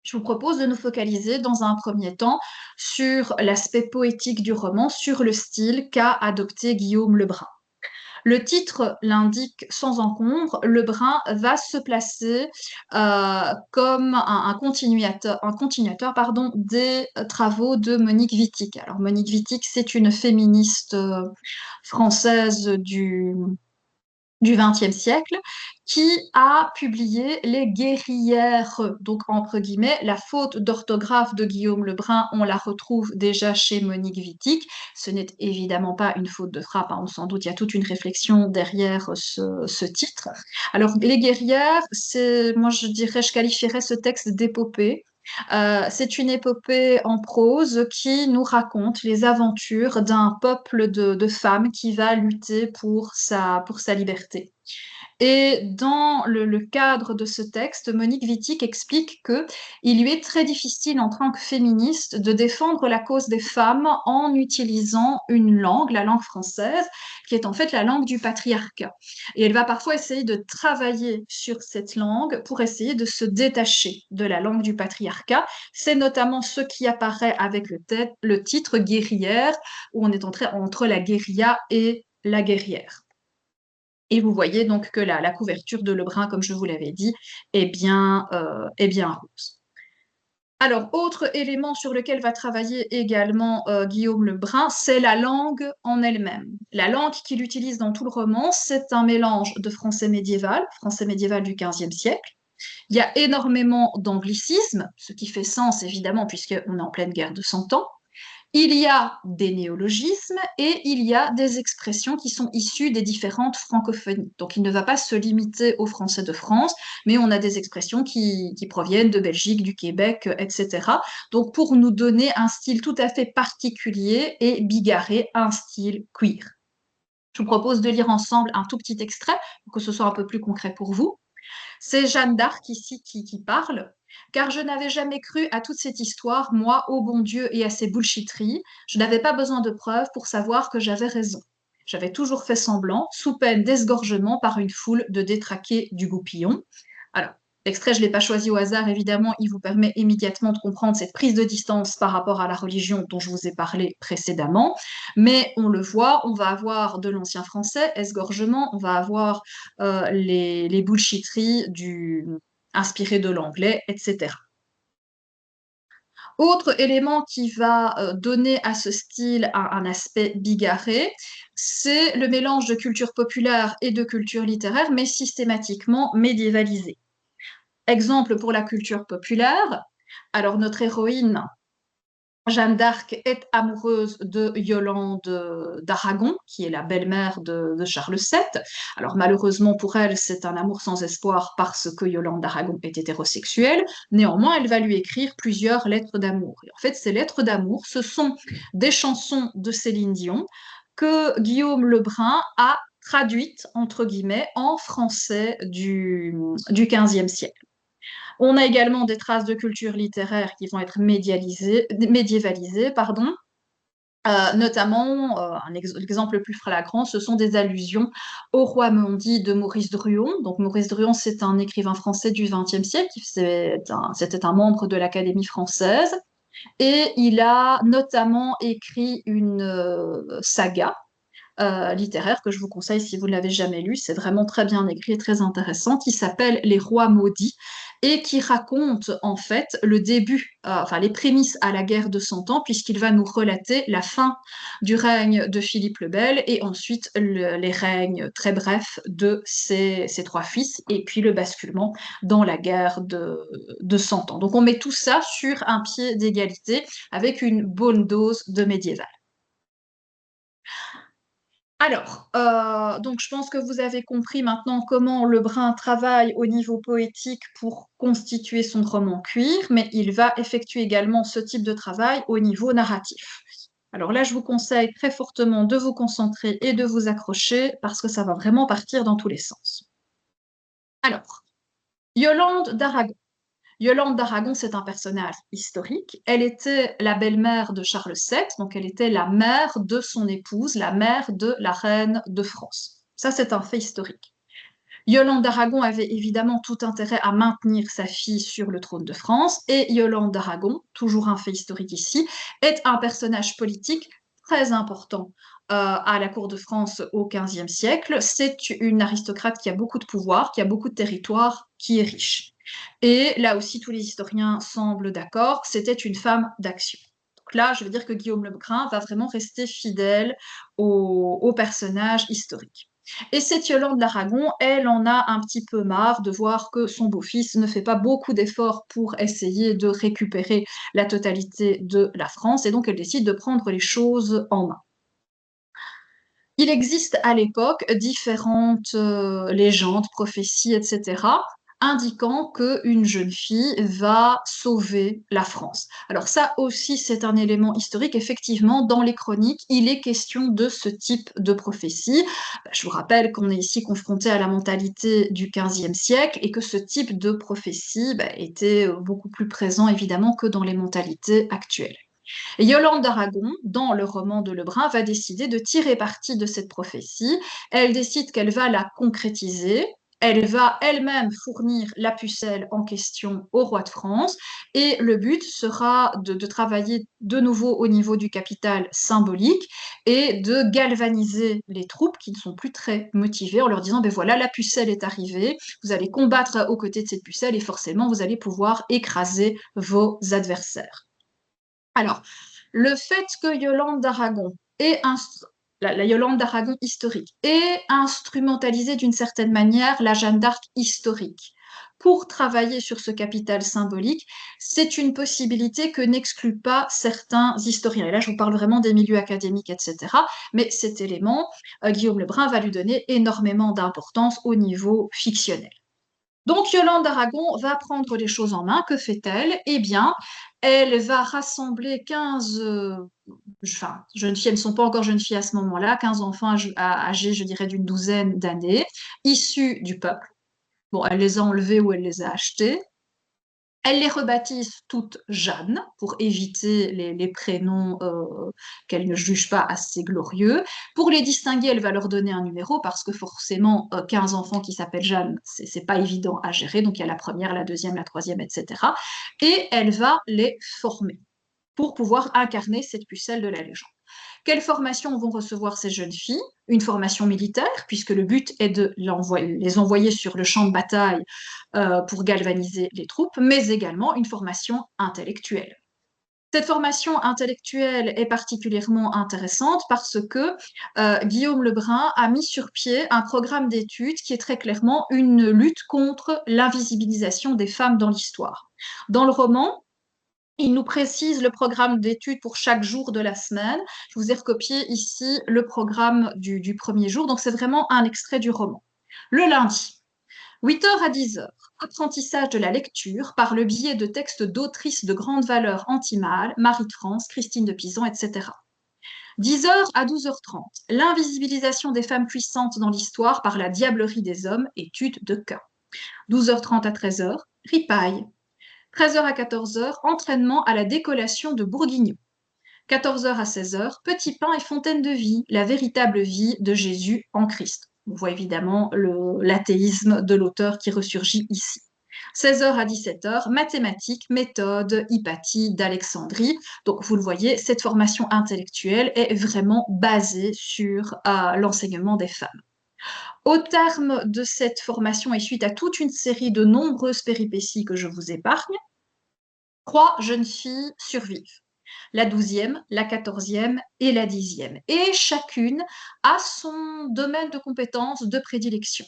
Je vous propose de nous focaliser dans un premier temps sur l'aspect poétique du roman, sur le style qu'a adopté Guillaume Lebrun. Le titre l'indique sans encombre, Lebrun va se placer comme un continuateur des travaux de Monique Wittig. Alors Monique Wittig, c'est une féministe française du XXe siècle, qui a publié Les guerrières, donc entre guillemets, la faute d'orthographe de Guillaume Lebrun, on la retrouve déjà chez Monique Wittig. Ce n'est évidemment pas une faute de frappe, hein, on s'en doute, il y a toute une réflexion derrière ce titre. Alors, Les guerrières, moi je dirais, je qualifierais ce texte d'épopée. C'est une épopée en prose qui nous raconte les aventures d'un peuple de femmes qui va lutter pour sa liberté. Et dans le cadre de ce texte, Monique Wittig explique qu'il lui est très difficile en tant que féministe de défendre la cause des femmes en utilisant une langue, la langue française, qui est en fait la langue du patriarcat. Et elle va parfois essayer de travailler sur cette langue pour essayer de se détacher de la langue du patriarcat. C'est notamment ce qui apparaît avec le titre guerrière, où on est entre la guérilla et la guerrière. Et vous voyez donc que la couverture de Lebrun, comme je vous l'avais dit, est bien rose. Alors, autre élément sur lequel va travailler également Guillaume Lebrun, c'est la langue en elle-même. La langue qu'il utilise dans tout le roman, c'est un mélange de français médiéval du XVe siècle. Il y a énormément d'anglicismes, ce qui fait sens évidemment puisqu'on est en pleine guerre de Cent Ans. Il y a des néologismes et il y a des expressions qui sont issues des différentes francophonies. Donc il ne va pas se limiter au français de France, mais on a des expressions qui proviennent de Belgique, du Québec, etc. Donc pour nous donner un style tout à fait particulier et bigarré, un style queer. Je vous propose de lire ensemble un tout petit extrait pour que ce soit un peu plus concret pour vous. C'est Jeanne d'Arc ici qui parle. Car je n'avais jamais cru à toute cette histoire, moi, ô bon Dieu, et à ces bullshitteries. Je n'avais pas besoin de preuves pour savoir que j'avais raison. J'avais toujours fait semblant, sous peine d'esgorgement par une foule de détraqués du goupillon. Alors, l'extrait, je ne l'ai pas choisi au hasard, évidemment, il vous permet immédiatement de comprendre cette prise de distance par rapport à la religion dont je vous ai parlé précédemment. Mais on le voit, on va avoir de l'ancien français, esgorgement, on va avoir les bullshitteries inspirées de l'anglais, etc. Autre élément qui va donner à ce style un aspect bigarré, c'est le mélange de culture populaire et de culture littéraire, mais systématiquement médiévalisée. Exemple pour la culture populaire, alors notre héroïne Jeanne d'Arc est amoureuse de Yolande d'Aragon, qui est la belle-mère de Charles VII. Alors malheureusement pour elle, c'est un amour sans espoir parce que Yolande d'Aragon est hétérosexuelle. Néanmoins, elle va lui écrire plusieurs lettres d'amour. Et en fait, ces lettres d'amour, ce sont des chansons de Céline Dion que Guillaume Lebrun a traduites, entre guillemets, en français du XVe siècle. On a également des traces de culture littéraire qui vont être médiévalisées, pardon. Notamment, l'exemple le plus flagrant, ce sont des allusions au roi Mondi de Maurice Druon. Donc Maurice Druon, c'est un écrivain français du XXe siècle, c'était un membre de l'Académie française, et il a notamment écrit une saga littéraire que je vous conseille si vous ne l'avez jamais lu. C'est vraiment très bien écrit et très intéressant, qui s'appelle Les Rois Maudits et qui raconte en fait le début, enfin les prémices à la guerre de Cent Ans, puisqu'il va nous relater la fin du règne de Philippe le Bel et ensuite les règnes très brefs de ses trois fils et puis le basculement dans la guerre de Cent Ans. Donc on met tout ça sur un pied d'égalité avec une bonne dose de médiéval. Alors, donc je pense que vous avez compris maintenant comment Lebrun travaille au niveau poétique pour constituer son roman cuir, mais il va effectuer également ce type de travail au niveau narratif. Alors là, je vous conseille très fortement de vous concentrer et de vous accrocher parce que ça va vraiment partir dans tous les sens. Alors, Yolande d'Aragon. Yolande d'Aragon, c'est un personnage historique. Elle était la belle-mère de Charles VII, donc elle était la mère de son épouse, la mère de la reine de France. Ça, c'est un fait historique. Yolande d'Aragon avait évidemment tout intérêt à maintenir sa fille sur le trône de France, et Yolande d'Aragon, toujours un fait historique ici, est un personnage politique très important à la cour de France au XVe siècle. C'est une aristocrate qui a beaucoup de pouvoir, qui a beaucoup de territoire, qui est riche. Et là aussi, tous les historiens semblent d'accord, c'était une femme d'action. Donc là, je veux dire que Guillaume Lebrun va vraiment rester fidèle au personnage historique. Et cette Yolande d'Aragon, elle en a un petit peu marre de voir que son beau-fils ne fait pas beaucoup d'efforts pour essayer de récupérer la totalité de la France, et donc elle décide de prendre les choses en main. Il existe à l'époque différentes légendes, prophéties, etc., indiquant qu'une jeune fille va sauver la France. Alors ça aussi, c'est un élément historique. Effectivement, dans les chroniques, il est question de ce type de prophétie. Je vous rappelle qu'on est ici confronté à la mentalité du XVe siècle et que ce type de prophétie était beaucoup plus présent, évidemment, que dans les mentalités actuelles. Et Yolande d'Aragon, dans le roman de Lebrun, va décider de tirer parti de cette prophétie. Elle décide qu'elle va la concrétiser Elle va elle-même fournir la pucelle en question au roi de France et le but sera de travailler de nouveau au niveau du capital symbolique et de galvaniser les troupes qui ne sont plus très motivées en leur disant, ben voilà, la pucelle est arrivée, vous allez combattre aux côtés de cette pucelle et forcément vous allez pouvoir écraser vos adversaires. Alors, le fait que Yolande d'Aragon ait la Yolande d'Aragon historique ait instrumentalisé d'une certaine manière la Jeanne d'Arc historique pour travailler sur ce capital symbolique, c'est une possibilité que n'excluent pas certains historiens. Et là, je vous parle vraiment des milieux académiques, etc. Mais cet élément, Guillaume Lebrun va lui donner énormément d'importance au niveau fictionnel. Donc Yolande d'Aragon va prendre les choses en main. Que fait-elle? Eh bien, elle va rassembler 15 enfin, jeunes filles, elles ne sont pas encore jeunes filles à ce moment-là, 15 enfants âgés, je dirais, d'une douzaine d'années, issus du peuple. Bon, elle les a enlevés ou elle les a achetés. Elle les rebaptise toutes Jeanne pour éviter les prénoms qu'elle ne juge pas assez glorieux. Pour les distinguer, elle va leur donner un numéro parce que forcément, 15 enfants qui s'appellent Jeanne, c'est pas évident à gérer. Donc il y a la première, la deuxième, la troisième, etc. Et elle va les former pour pouvoir incarner cette pucelle de la légende. Quelle formation vont recevoir ces jeunes filles? Une formation militaire, puisque le but est de les envoyer sur le champ de bataille pour galvaniser les troupes, mais également une formation intellectuelle. Cette formation intellectuelle est particulièrement intéressante parce que Guillaume Lebrun a mis sur pied un programme d'études qui est très clairement une lutte contre l'invisibilisation des femmes dans l'histoire. Dans le roman, il nous précise le programme d'études pour chaque jour de la semaine. Je vous ai recopié ici le programme du premier jour, donc c'est vraiment un extrait du roman. Le lundi, 8h à 10h, apprentissage de la lecture par le biais de textes d'autrices de grande valeur antimâle, Marie de France, Christine de Pisan, etc. 10h à 12h30, l'invisibilisation des femmes puissantes dans l'histoire par la diablerie des hommes, étude de cas. 12h30 à 13h, ripaille. 13h à 14h, entraînement à la décollation de Bourguignon. 14h à 16h, petit pain et fontaine de vie, la véritable vie de Jésus en Christ. On voit évidemment l'athéisme de l'auteur qui ressurgit ici. 16h à 17h, mathématiques, méthode, Hypatie d'Alexandrie. Donc vous le voyez, cette formation intellectuelle est vraiment basée sur l'enseignement des femmes. Au terme de cette formation et suite à toute une série de nombreuses péripéties que je vous épargne, 3 jeunes filles survivent. La 12e, la 14e et la 10e. Et chacune a son domaine de compétence de prédilection.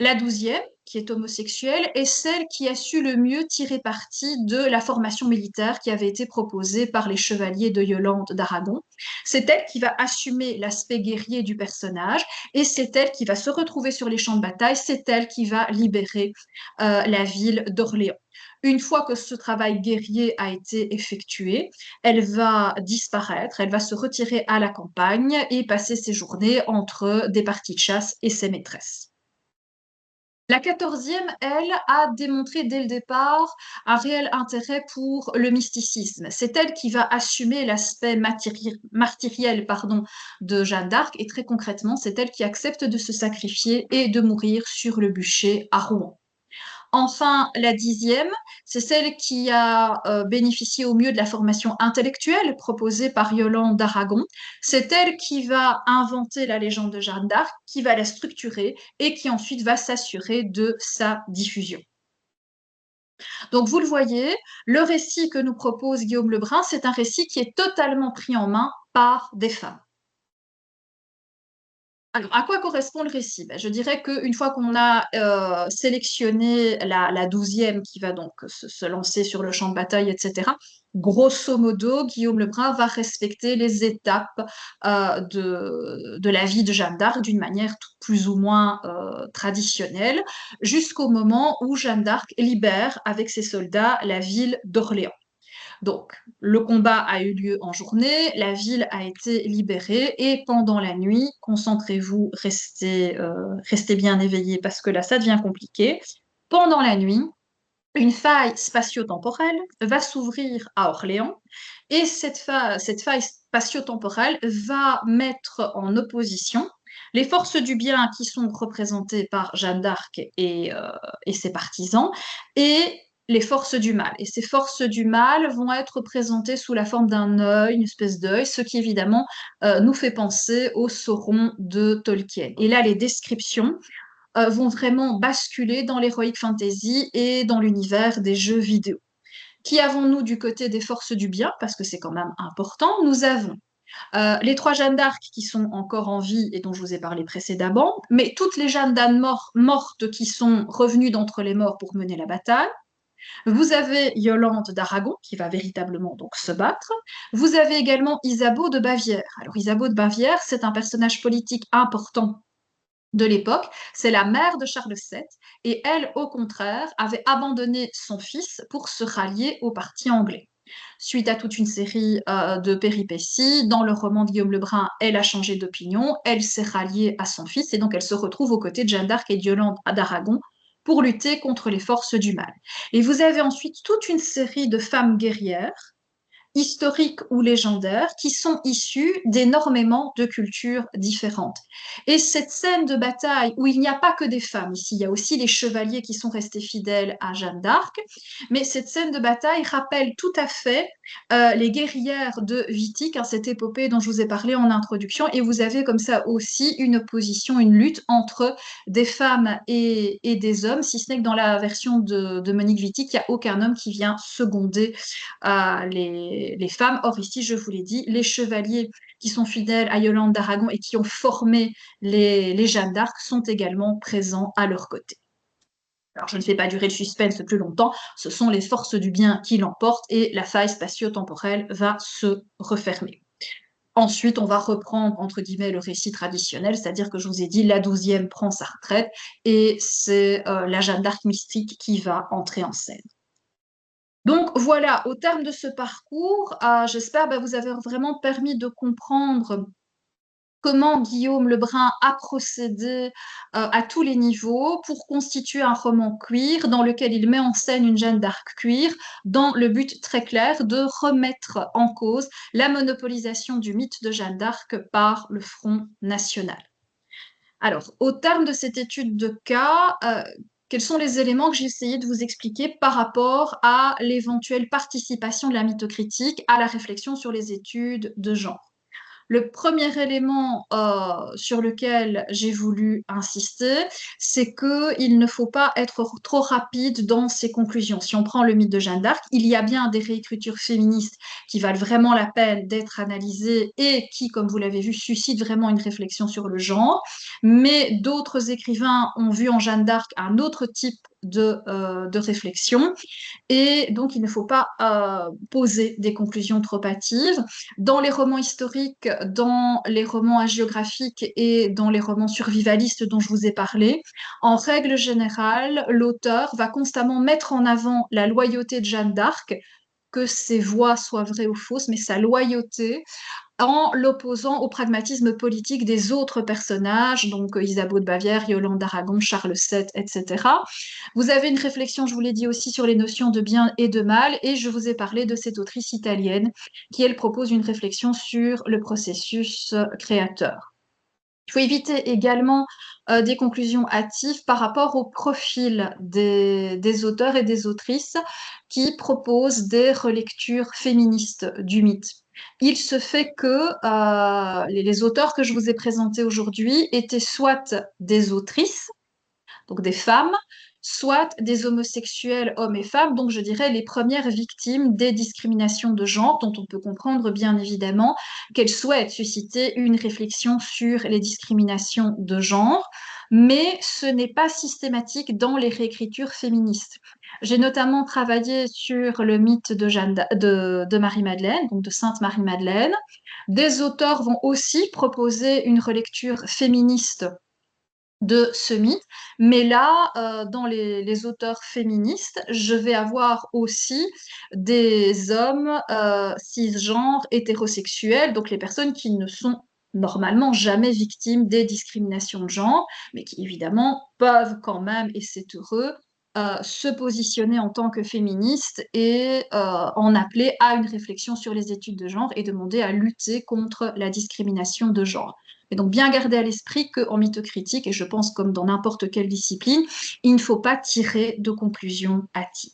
La 12e, qui est homosexuelle, est celle qui a su le mieux tirer parti de la formation militaire qui avait été proposée par les chevaliers de Yolande d'Aragon. C'est elle qui va assumer l'aspect guerrier du personnage et c'est elle qui va se retrouver sur les champs de bataille, c'est elle qui va libérer la ville d'Orléans. Une fois que ce travail guerrier a été effectué, elle va disparaître, elle va se retirer à la campagne et passer ses journées entre des parties de chasse et ses maîtresses. La 14e, elle, a démontré dès le départ un réel intérêt pour le mysticisme. C'est elle qui va assumer l'aspect martyriel de Jeanne d'Arc et très concrètement, c'est elle qui accepte de se sacrifier et de mourir sur le bûcher à Rouen. Enfin, la 10e, c'est celle qui a bénéficié au mieux de la formation intellectuelle proposée par Yolande d'Aragon. C'est elle qui va inventer la légende de Jeanne d'Arc, qui va la structurer et qui ensuite va s'assurer de sa diffusion. Donc vous le voyez, le récit que nous propose Guillaume Lebrun, c'est un récit qui est totalement pris en main par des femmes. Alors, à quoi correspond le récit? Je dirais qu'une fois qu'on a sélectionné la 12e qui va donc se lancer sur le champ de bataille, etc., grosso modo, Guillaume Lebrun va respecter les étapes de la vie de Jeanne d'Arc d'une manière plus ou moins traditionnelle, jusqu'au moment où Jeanne d'Arc libère avec ses soldats la ville d'Orléans. Donc, le combat a eu lieu en journée, la ville a été libérée et pendant la nuit, concentrez-vous, restez bien éveillés parce que là, ça devient compliqué. Pendant la nuit, une faille spatio-temporelle va s'ouvrir à Orléans et cette faille spatio-temporelle va mettre en opposition les forces du bien qui sont représentées par Jeanne d'Arc et ses partisans, et les forces du mal. Et ces forces du mal vont être présentées sous la forme d'un œil, une espèce d'œil, ce qui évidemment nous fait penser au Sauron de Tolkien. Et là, les descriptions vont vraiment basculer dans l'heroic fantasy et dans l'univers des jeux vidéo. Qui avons-nous du côté des forces du bien? Parce que c'est quand même important. Nous avons les trois Jeanne d'Arc qui sont encore en vie et dont je vous ai parlé précédemment, mais toutes les Jeanne d'Anne mortes qui sont revenues d'entre les morts pour mener la bataille. Vous avez Yolande d'Aragon qui va véritablement donc se battre. Vous avez également Isabeau de Bavière. Alors Isabeau de Bavière, c'est un personnage politique important de l'époque, c'est la mère de Charles VII, et elle, au contraire, avait abandonné son fils pour se rallier au parti anglais. Suite à toute une série de péripéties, dans le roman de Guillaume Lebrun, elle a changé d'opinion, elle s'est ralliée à son fils, et donc elle se retrouve aux côtés de Jeanne d'Arc et de Yolande d'Aragon pour lutter contre les forces du mal. Et vous avez ensuite toute une série de femmes guerrières historiques ou légendaires qui sont issus d'énormément de cultures différentes. Et cette scène de bataille où il n'y a pas que des femmes, ici il y a aussi les chevaliers qui sont restés fidèles à Jeanne d'Arc, mais cette scène de bataille rappelle tout à fait les guerrières de Wittig, hein, cette épopée dont je vous ai parlé en introduction, et vous avez comme ça aussi une opposition, une lutte entre des femmes et des hommes, si ce n'est que dans la version de Monique Wittig, il n'y a aucun homme qui vient seconder les femmes. Or, ici, je vous l'ai dit, les chevaliers qui sont fidèles à Yolande d'Aragon et qui ont formé les Jeanne d'Arc sont également présents à leur côté. Alors, je ne fais pas durer le suspense plus longtemps, ce sont les forces du bien qui l'emportent et la faille spatio-temporelle va se refermer. Ensuite, on va reprendre, entre guillemets, le récit traditionnel, c'est-à-dire que je vous ai dit, la 12e prend sa retraite et c'est la Jeanne d'Arc mystique qui va entrer en scène. Donc voilà, au terme de ce parcours, j'espère vous avez vraiment permis de comprendre comment Guillaume Lebrun a procédé à tous les niveaux pour constituer un roman queer dans lequel il met en scène une Jeanne d'Arc queer dans le but très clair de remettre en cause la monopolisation du mythe de Jeanne d'Arc par le Front National. Alors, au terme de cette étude de cas, quels sont les éléments que j'ai essayé de vous expliquer par rapport à l'éventuelle participation de la mythocritique à la réflexion sur les études de genre? Le premier élément sur lequel j'ai voulu insister, c'est qu'il ne faut pas être trop rapide dans ses conclusions. Si on prend le mythe de Jeanne d'Arc, il y a bien des réécritures féministes qui valent vraiment la peine d'être analysées et qui, comme vous l'avez vu, suscitent vraiment une réflexion sur le genre. Mais d'autres écrivains ont vu en Jeanne d'Arc un autre type de réflexion. Et donc, il ne faut pas poser des conclusions trop hâtives. Dans les romans historiques, dans les romans hagiographiques et dans les romans survivalistes dont je vous ai parlé, en règle générale, l'auteur va constamment mettre en avant la loyauté de Jeanne d'Arc, que ses voix soient vraies ou fausses, mais sa loyauté, en l'opposant au pragmatisme politique des autres personnages, donc Isabeau de Bavière, Yolande d'Aragon, Charles VII, etc. Vous avez une réflexion, je vous l'ai dit aussi, sur les notions de bien et de mal, et je vous ai parlé de cette autrice italienne qui, elle, propose une réflexion sur le processus créateur. Il faut éviter également des conclusions hâtives par rapport au profil des auteurs et des autrices qui proposent des relectures féministes du mythe. Il se fait que les auteurs que je vous ai présentés aujourd'hui étaient soit des autrices, donc des femmes, soit des homosexuels, hommes et femmes, donc je dirais les premières victimes des discriminations de genre, dont on peut comprendre bien évidemment qu'elles souhaitent susciter une réflexion sur les discriminations de genre, mais ce n'est pas systématique dans les réécritures féministes. J'ai notamment travaillé sur le mythe de Marie-Madeleine, donc de Sainte Marie-Madeleine. Des auteurs vont aussi proposer une relecture féministe de ce mythe. Mais là, dans les auteurs féministes, je vais avoir aussi des hommes cisgenres hétérosexuels, donc les personnes qui ne sont normalement jamais victimes des discriminations de genre, mais qui évidemment peuvent quand même, et c'est heureux, se positionner en tant que féministe et en appeler à une réflexion sur les études de genre et demander à lutter contre la discrimination de genre. Et donc bien garder à l'esprit qu'en mythocritique, et je pense comme dans n'importe quelle discipline, il ne faut pas tirer de conclusions hâtives.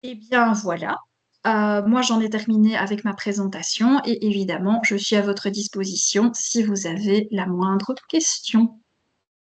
Eh bien voilà, moi j'en ai terminé avec ma présentation et évidemment je suis à votre disposition si vous avez la moindre question.